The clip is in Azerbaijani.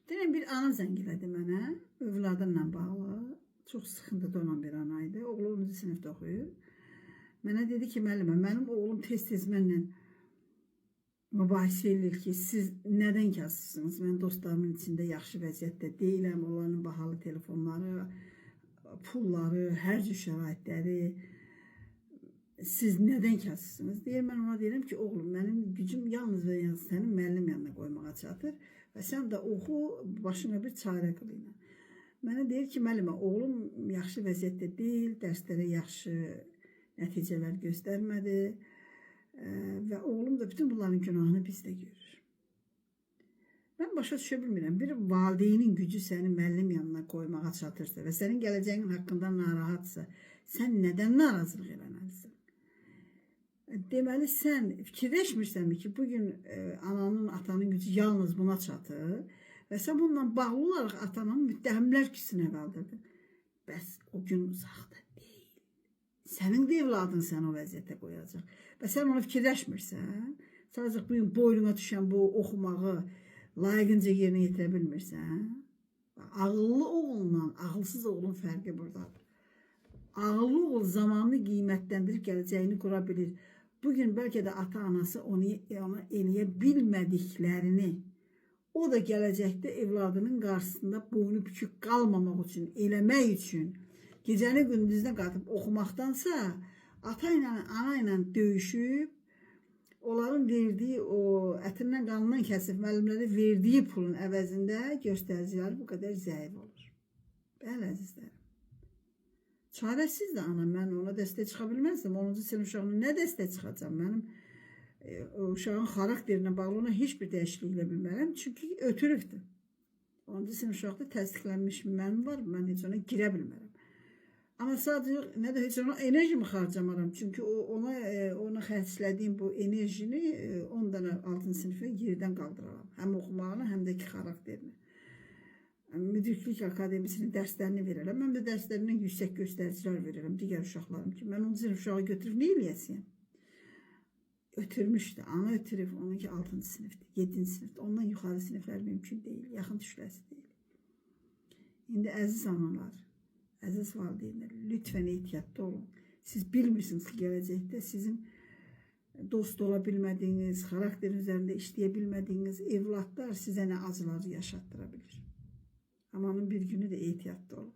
Dünən bir ana zəng elədi mənə, övladımla bağlı. Çox sıxıntıda olan bir anaydı. Oğlu 10-cu sinifdə oxuyur. Mənə dedi ki, müəllimə, mənim oğlum tez-tez mənlə mübahisə edir ki, siz nədən kasırsınız? Mən dostlarımın içində yaxşı vəziyyətdə deyiləm. Onların bahalı telefonları, pulları, hər cür şəraitləri. Siz nədən kasırsınız? Deyir, mən ona deyirəm ki, oğlum, mənim gücüm yalnız və yalnız sənin müəllim yanına qoymağa çatır və sən də oxu, başına bir çarə qıl ilə. Mənə deyir ki, müəllimə, oğlum yaxşı vəziyyətdə deyil, dərslərə yaxşı nəticələr göstərmədi və oğlum da bütün bunların günahını bizdə görür. Mən başa düşə bilmirəm, bir valideynin gücü səni müəllim yanına qoymağa çatırsa və sənin gələcəyin haqqında narahatsa, sən nədən narazılıq eləməlisən? Deməli, sən fikirləşmirsənmi ki, bugün ananın, atanın gücü yalnız buna çatır və sən bununla bağlı olaraq atanın müttəhimlər küsünə qaldırdın. Bəs o gün uzaqda deyil. Sənin də evladın səni o vəziyyətə qoyacaq. Və sən onu fikirləşmirsən, sadəcə bugün boynuna düşən bu oxumağı layiqincə yerinə yetirə bilmirsən. Ağıllı oğulla ağılsız oğulun fərqi buradadır. Ağıllı oğul zamanını qiymətləndirib gələcəyini qura bilir. Bugün bəlkə də ata-anası ona eləyə bilmədiklərini o da gələcəkdə evladının qarşısında boynu bükük qalmamaq üçün, eləmək üçün gecəni gündüzünə qatıb oxumaqdansa ata ilə, ana ilə döyüşüb onların verdiyi o ətindən qanından kəsib müəllimlərə verdiyi pulun əvəzində göstəriciləri bu qədər zəif olur. Bəli, əzizlərim. Çarəsiz də ana, mən ona dəstək çıxa bilməzdim. 10-cu sinif uşağına nə dəstək çıxacam? Mənim uşağın xarakterinə bağlı ona heç bir dəyişiklik elə bilmərəm. Çünki ötürübdür. 10-cu sinif uşaqda təsdiqlənmiş mənim var, mən heç ona girə bilmərəm. Amma sadəcə nə də heç ona enerjimi harcamaram. Çünki ona xərclədiyim bu enerjini 10 dənə 6-cı sinifə yerdən qaldıraram. Həm oxumağını, həm də ki xarakterini. Müdürlük akademisinin dərslərini verirəm. Mən də dərslərindən yüksək göstəricilər verirəm digər uşaqlarım ki. Mən 10-cu sinif uşağı götürüb nə eləyəsiyəm? Ötürmüşdü. Ana ötürüb. Onunki 6-cı sinifdir, 7-ci sinifdir. Ondan yuxarı siniflər mümkün deyil. Yaxın düşüləsi deyil. İndi əziz analar, əziz valideynlər, lütfən ehtiyatlı olun. Siz bilmirsiniz ki, gələcəkdə sizin dost ola bilmədiyiniz, xarakterin üzərində işləyə bilmədiyiniz evladlar sizə nə acılar yaşatdıra bilir. Amanın bir günü də ehtiyatlı olun.